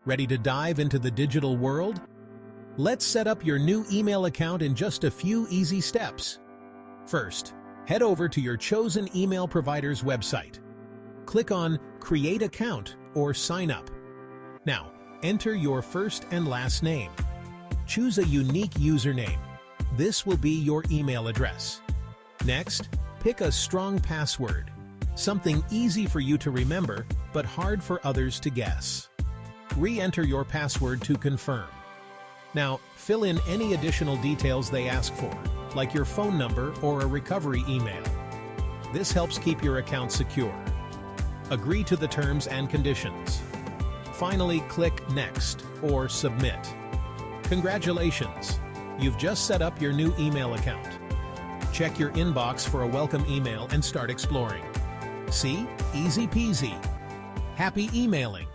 Ready to dive into the digital world? Let's set up your new email account in just a few easy steps. First, head over to your chosen email provider's website. Click on Create Account or Sign Up. Now, enter your first and last name. Choose a unique username. This will be your email address. Next, pick a strong password, something easy for you to remember but hard for others to guess. Re-enter your password to confirm. Now, fill in any additional details they ask for, like your phone number or a recovery email. This helps keep your account secure. Agree to the terms and conditions. Finally, click Next or Submit. Congratulations! You've just set up your new email account. Check your inbox for a welcome email and start exploring. See? Easy peasy. Happy emailing!